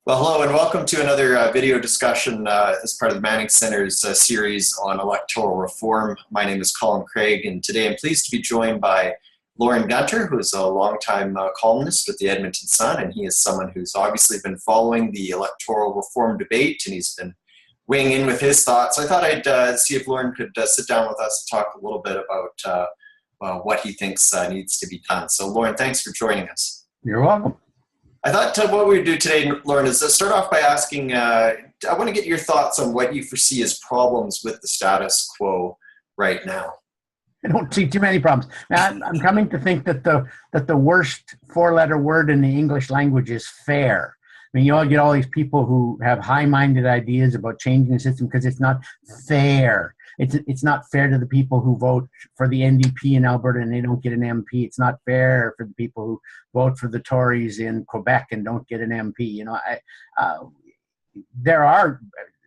Well, hello and welcome to another video discussion as part of the Manning Center's series on electoral reform. My name is Colin Craig, and today I'm pleased to be joined by Lorne Gunter, who is a longtime columnist with the Edmonton Sun, and he is someone who's obviously been following the electoral reform debate, and he's been weighing in with his thoughts. I thought I'd see if Lorne could sit down with us and talk a little bit about what he thinks needs to be done. So, Lorne, thanks for joining us. You're welcome. I thought what we would do today, Lorne, is start off by asking, I want to get your thoughts on what you foresee as problems with the status quo right now. I don't see too many problems. Now, I'm coming to think that the worst four-letter word in the English language is fair. I mean, you all get all these people who have high-minded ideas about changing the system because it's not fair. It's not fair to the people who vote for the NDP in Alberta and they don't get an MP. It's not fair for the people who vote for the Tories in Quebec and don't get an MP. You know, there are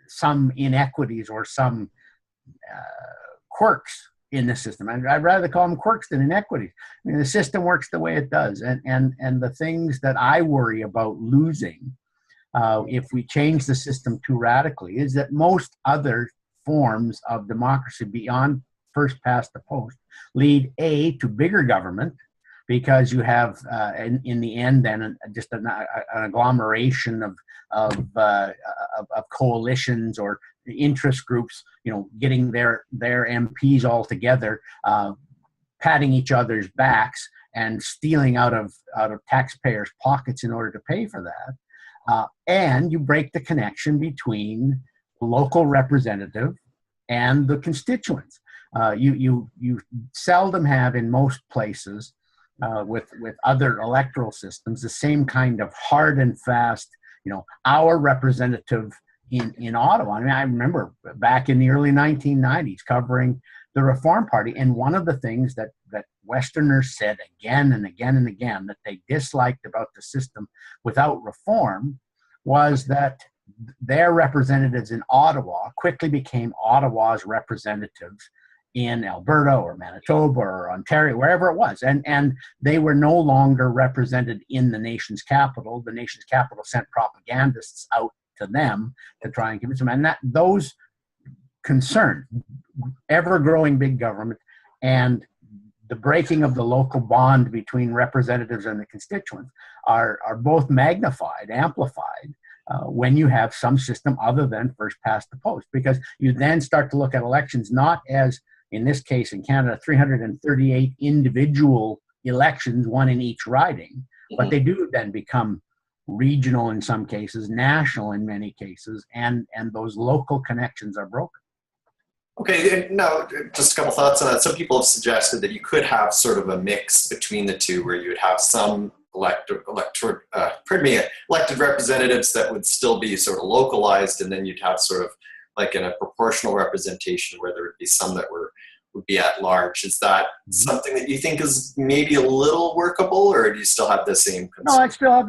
some inequities or some quirks in the system. I'd rather call them quirks than inequities. I mean, the system works the way it does. And the things that I worry about losing if we change the system too radically is that most other forms of democracy beyond first past the post lead to bigger government, because you have in the end then just an agglomeration of coalitions or interest groups, you know, getting their MPs all together, patting each other's backs and stealing out of taxpayers' pockets in order to pay for that, and you break the connection between local representative and the constituents. You seldom have in most places with other electoral systems the same kind of hard and fast, you know, our representative in Ottawa. I mean, I remember back in the early 1990s covering the Reform Party, and one of the things that Westerners said again and again and again that they disliked about the system without reform was that their representatives in Ottawa quickly became Ottawa's representatives in Alberta or Manitoba or Ontario, wherever it was. And they were no longer represented in the nation's capital. The nation's capital sent propagandists out to them to try and convince them. And those concerns, ever-growing big government and the breaking of the local bond between representatives and the constituents are both magnified, amplified, when you have some system other than first past the post, because you then start to look at elections not as, in this case in Canada, 338 individual elections, one in each riding, but they do then become regional in some cases, national in many cases, and those local connections are broken. Okay, now just a couple thoughts on that. Some people have suggested that you could have sort of a mix between the two, where you would have some elected representatives that would still be sort of localized, and then you'd have sort of like in a proportional representation where there would be some that would be at large. Is that something that you think is maybe a little workable, or do you still have the same concern? No, I still have,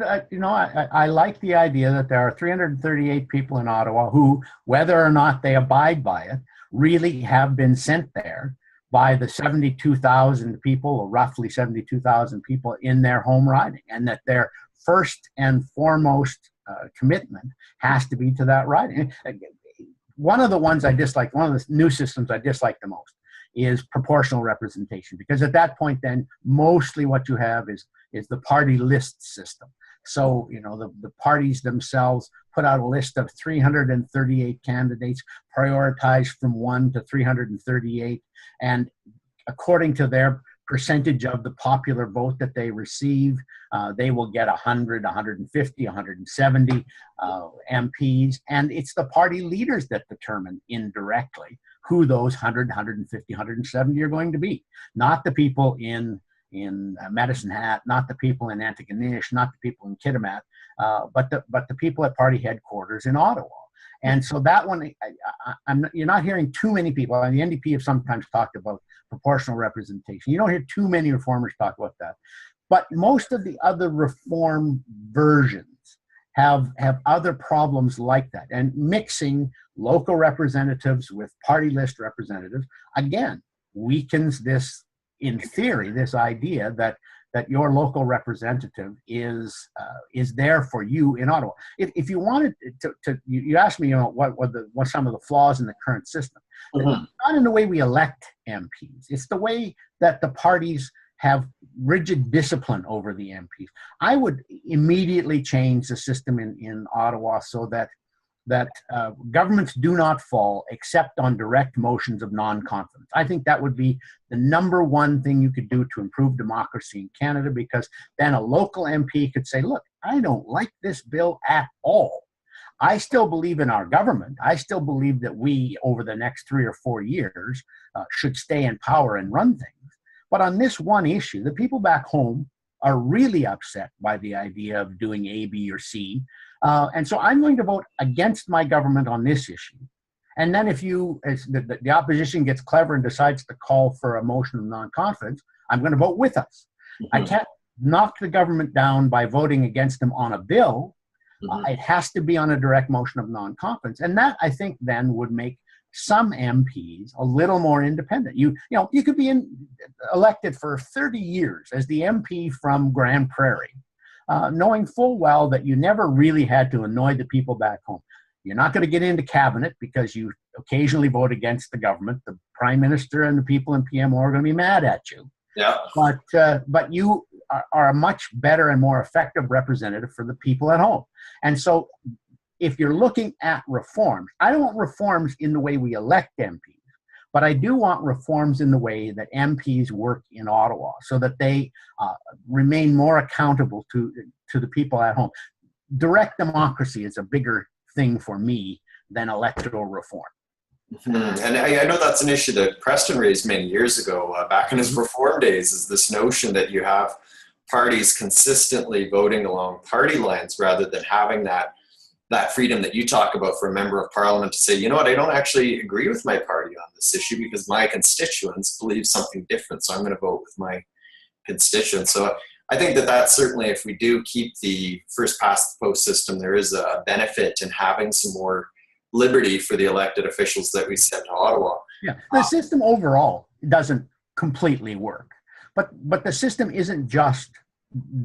I like the idea that there are 338 people in Ottawa who, whether or not they abide by it, really have been sent there by the 72,000 people, or roughly 72,000 people in their home riding, and that their first and foremost commitment has to be to that riding. One of the ones I dislike, one of the new systems I dislike the most, is proportional representation, because at that point then mostly what you have is the party list system. So, you know, the parties themselves put out a list of 338 candidates, prioritized from 1 to 338, and according to their percentage of the popular vote that they receive, they will get 100, 150, 170 MPs, and it's the party leaders that determine indirectly who those 100, 150, 170 are going to be, not the people in Medicine Hat, not the people in Antigonish, not the people in Kitimat, but the people at party headquarters in Ottawa. And so that one, you're not hearing too many people. And the NDP have sometimes talked about proportional representation. You don't hear too many reformers talk about that. But most of the other reform versions have other problems like that. And mixing local representatives with party list representatives, again, weakens this, in theory, this idea that that your local representative is there for you in Ottawa. If you wanted you asked me, what some of the flaws in the current system. Mhm. It's not in the way we elect MPs. It's the way that the parties have rigid discipline over the MPs. I would immediately change the system in Ottawa so that governments do not fall except on direct motions of non-confidence. I think that would be the number one thing you could do to improve democracy in Canada, because then a local MP could say, look, I don't like this bill at all. I still believe in our government. I still believe that we, over the next 3 or 4 years, should stay in power and run things. But on this one issue, the people back home are really upset by the idea of doing A, B, or C. And so I'm going to vote against my government on this issue. And then if the opposition gets clever and decides to call for a motion of non-confidence, I'm going to vote with us. Mm-hmm. I can't knock the government down by voting against them on a bill. Mm-hmm. It has to be on a direct motion of non-confidence. And that, I think, then would make some MPs a little more independent. You could be elected for 30 years as the MP from Grand Prairie, knowing full well that you never really had to annoy the people back home. You're not going to get into cabinet because you occasionally vote against the government. The prime minister and the people in PMO are going to be mad at you. Yeah. But you are a much better and more effective representative for the people at home. And so if you're looking at reforms, I don't want reforms in the way we elect MPs, but I do want reforms in the way that MPs work in Ottawa so that they remain more accountable to the people at home. Direct democracy is a bigger thing for me than electoral reform. Mm-hmm. And I know that's an issue that Preston raised many years ago, back in his reform days, is this notion that you have parties consistently voting along party lines rather than having that freedom that you talk about for a member of parliament to say, you know what, I don't actually agree with my party on this issue because my constituents believe something different, so I'm going to vote with my constituents. So I think that certainly, if we do keep the first past the post system, there is a benefit in having some more liberty for the elected officials that we send to Ottawa. Yeah, the system overall doesn't completely work, but the system isn't just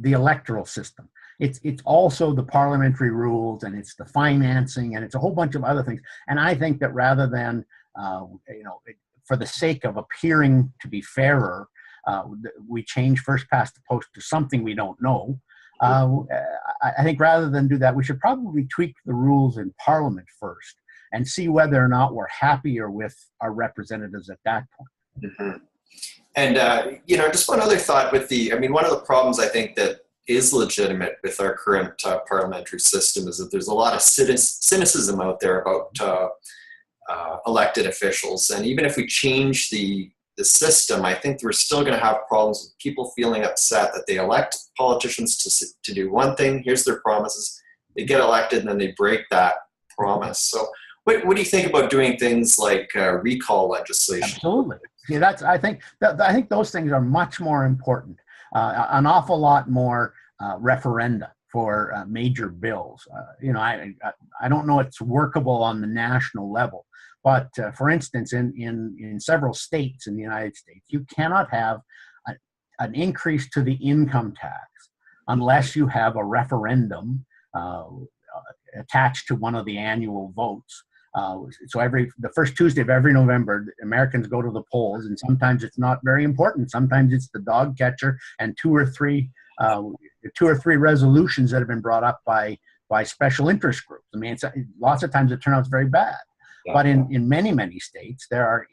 the electoral system. It's also the parliamentary rules, and it's the financing, and it's a whole bunch of other things. And I think that rather than for the sake of appearing to be fairer, we change first past the post to something we don't know. I think rather than do that, we should probably tweak the rules in Parliament first and see whether or not we're happier with our representatives at that point. Mm-hmm. And, just one other thought with one of the problems I think that is legitimate with our current parliamentary system is that there's a lot of cynicism out there about elected officials. And even if we change the system, I think we're still going to have problems with people feeling upset that they elect politicians to do one thing. Here's their promises. They get elected and then they break that promise. So what do you think about doing things like recall legislation? Absolutely. Yeah, I think those things are much more important. An awful lot more referenda for major bills. I don't know it's workable on the national level, but for instance, in several states in the United States, you cannot have an increase to the income tax unless you have a referendum attached to one of the annual votes. So the first Tuesday of every November, Americans go to the polls, and sometimes it's not very important. Sometimes it's the dog catcher and two or three resolutions that have been brought up by special interest groups. I mean, lots of times it turns out very bad. Yeah. But in many states, there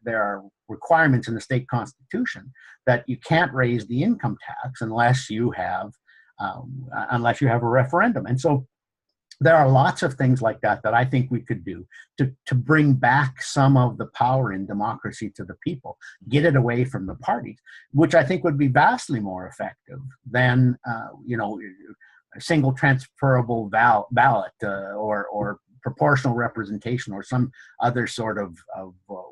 are requirements in the state constitution that you can't raise the income tax unless you have a referendum. And so there are lots of things like that I think we could do to bring back some of the power in democracy to the people, get it away from the parties, which I think would be vastly more effective than a single transferable ballot or proportional representation or some other sort of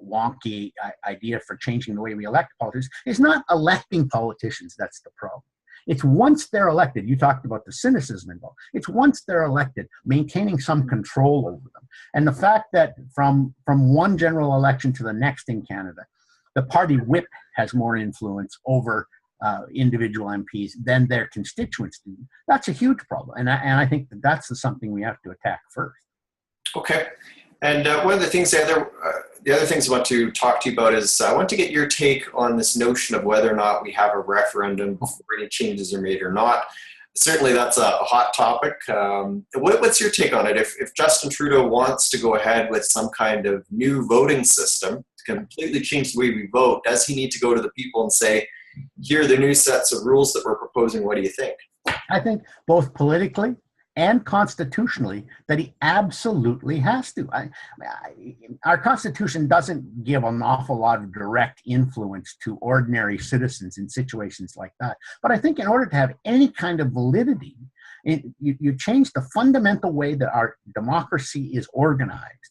wonky idea for changing the way we elect politicians. It's not electing politicians that's the problem. It's once they're elected, you talked about the cynicism involved, it's once they're elected, maintaining some control over them. And the fact that from one general election to the next in Canada, the party whip has more influence over individual MPs than their constituents do, that's a huge problem. And I think that that's something we have to attack first. Okay. And one of the things, the other things I want to talk to you about is I want to get your take on this notion of whether or not we have a referendum before any changes are made or not. Certainly that's a hot topic. What's your take on it? If Justin Trudeau wants to go ahead with some kind of new voting system to completely change the way we vote, does he need to go to the people and say, here are the new sets of rules that we're proposing, what do you think? I think both politically and constitutionally that he absolutely has to. Our Constitution doesn't give an awful lot of direct influence to ordinary citizens in situations like that. But I think in order to have any kind of validity, you change the fundamental way that our democracy is organized.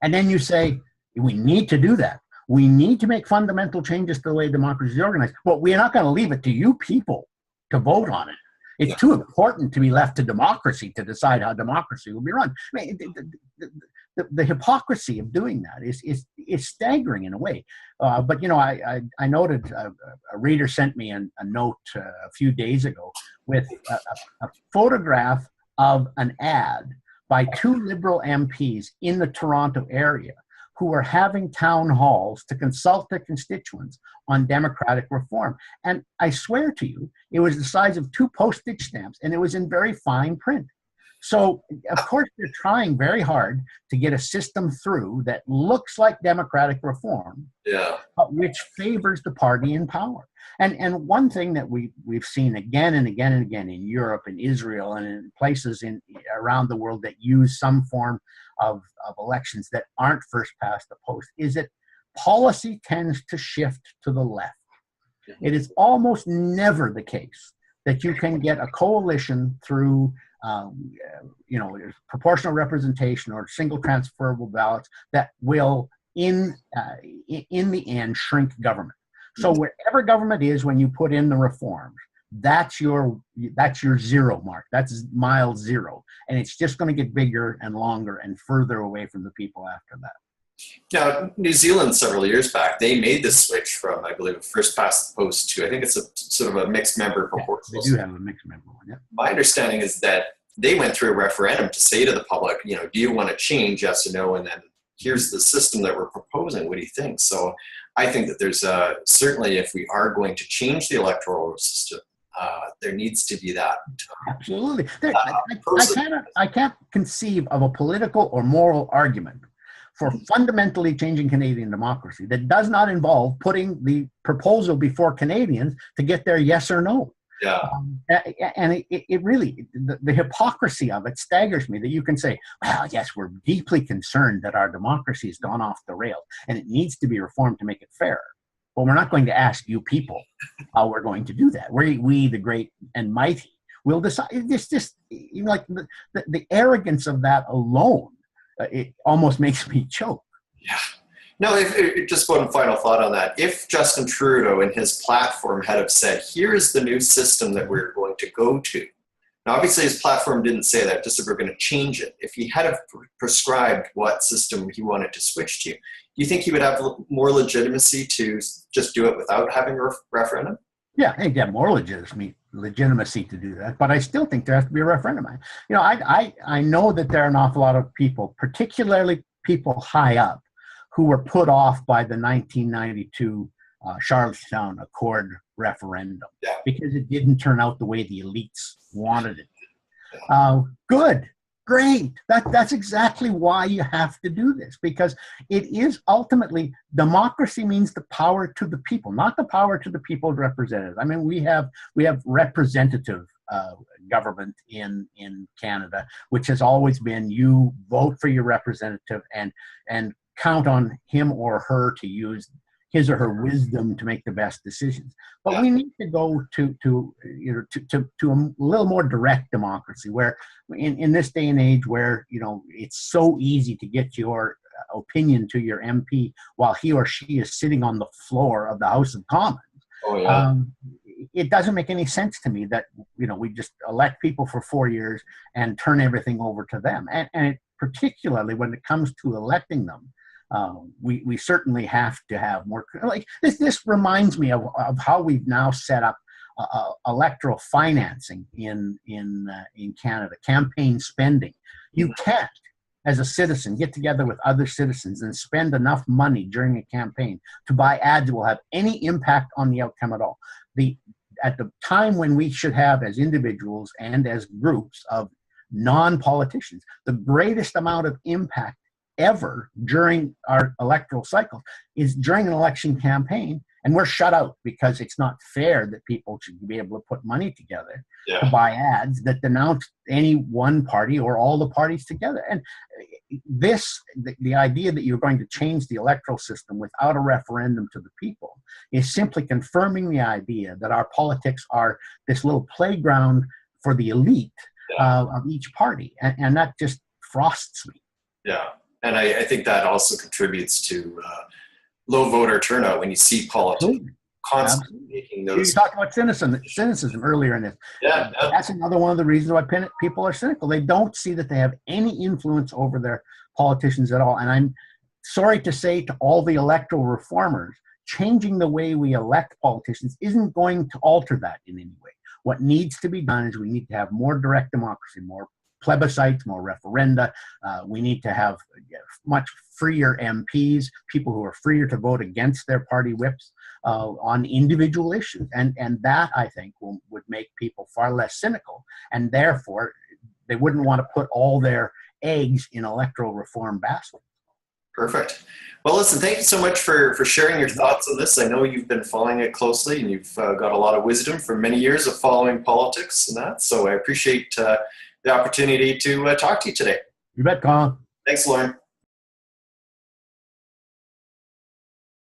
And then you say, we need to do that. We need to make fundamental changes to the way democracy is organized. But we're not going to leave it to you people to vote on it. It's too important to be left to democracy to decide how democracy will be run. I mean, the hypocrisy of doing that is staggering in a way. But, you know, I noted a reader sent me a note a few days ago with a photograph of an ad by two Liberal MPs in the Toronto area who are having town halls to consult their constituents on democratic reform. And I swear to you, it was the size of 2 postage stamps, and it was in very fine print. So, of course, they're trying very hard to get a system through that looks like democratic reform, but which favors the party in power. And one thing that we've seen again and again and again in Europe and Israel and in places around the world that use some form of elections that aren't first past the post is that policy tends to shift to the left. It is almost never the case that you can get a coalition through proportional representation or single transferable ballots that will in the end shrink government. So wherever government is when you put in the reforms, that's your zero mark. That's mile zero. And it's just going to get bigger and longer and further away from the people after that. Now, New Zealand several years back, they made the switch from, I believe, first past the post to, I think it's a sort of a mixed member proportional. They do have a mixed member one, yeah. My understanding is that they went through a referendum to say to the public, you know, do you want to change, yes or no? And then here's the system that we're proposing. What do you think? So I think that there's certainly, if we are going to change the electoral system, there needs to be that. Absolutely. I can't conceive of a political or moral argument for fundamentally changing Canadian democracy that does not involve putting the proposal before Canadians to get their yes or no. Yeah. And it really, the hypocrisy of it staggers me that you can say, well, yes, we're deeply concerned that our democracy has gone off the rails and it needs to be reformed to make it fair. But we're not going to ask you people how we're going to do that. We the great and mighty, will decide. It's just, you know, like the arrogance of that alone, it almost makes me choke. Yeah. No, just one final thought on that. If Justin Trudeau in his platform had have said, here's the new system that we're going to go to. Now, obviously, his platform didn't say that, just that we're going to change it. If he had have prescribed what system he wanted to switch to, do you think he would have more legitimacy to just do it without having a referendum? Yeah, he'd have more legitimacy to do that, but I still think there has to be a referendum. You know, I know that there are an awful lot of people, particularly people high up, who were put off by the 1992 Charlottetown Accord referendum because it didn't turn out the way the elites wanted it. Good, great. That's exactly why you have to do this, because it is ultimately, democracy means the power to the people, not the power to the people's representatives. I mean, we have representative government in Canada, which has always been you vote for your representative and count on him or her to use his or her wisdom to make the best decisions. But we need to go to a little more direct democracy, where in this day and age where, you know, it's so easy to get your opinion to your MP while he or she is sitting on the floor of the House of Commons. Oh, yeah. It doesn't make any sense to me that, you know, we just elect people for 4 years and turn everything over to them. And particularly when it comes to electing them, we certainly have to have more, like this reminds me of how we've now set up electoral financing in Canada, campaign spending. You can't, as a citizen, get together with other citizens and spend enough money during a campaign to buy ads that will have any impact on the outcome at all. At the time when we should have, as individuals and as groups of non-politicians, the greatest amount of impact ever during our electoral cycle is during an election campaign, and we're shut out because it's not fair that people should be able to put money together to buy ads that denounce any one party or all the parties together. And the idea that you're going to change the electoral system without a referendum to the people is simply confirming the idea that our politics are this little playground for the elite of each party, and that just frosts me. Yeah, and I think that also contributes to low voter turnout when you see politics constantly making those. You talked about cynicism earlier in this. That's another one of the reasons why people are cynical. They don't see that they have any influence over their politicians at all. And I'm sorry to say to all the electoral reformers, changing the way we elect politicians isn't going to alter that in any way. What needs to be done is we need to have more direct democracy, more plebiscites, more referenda. We need to have much freer MPs, people who are freer to vote against their party whips on individual issues. And that, I think, would make people far less cynical. And therefore, they wouldn't want to put all their eggs in electoral reform baskets. Perfect. Well, listen, thank you so much for sharing your thoughts on this. I know you've been following it closely, and you've got a lot of wisdom from many years of following politics and that. So I appreciate the opportunity to talk to you today. You bet, Colin. Thanks, Lorne.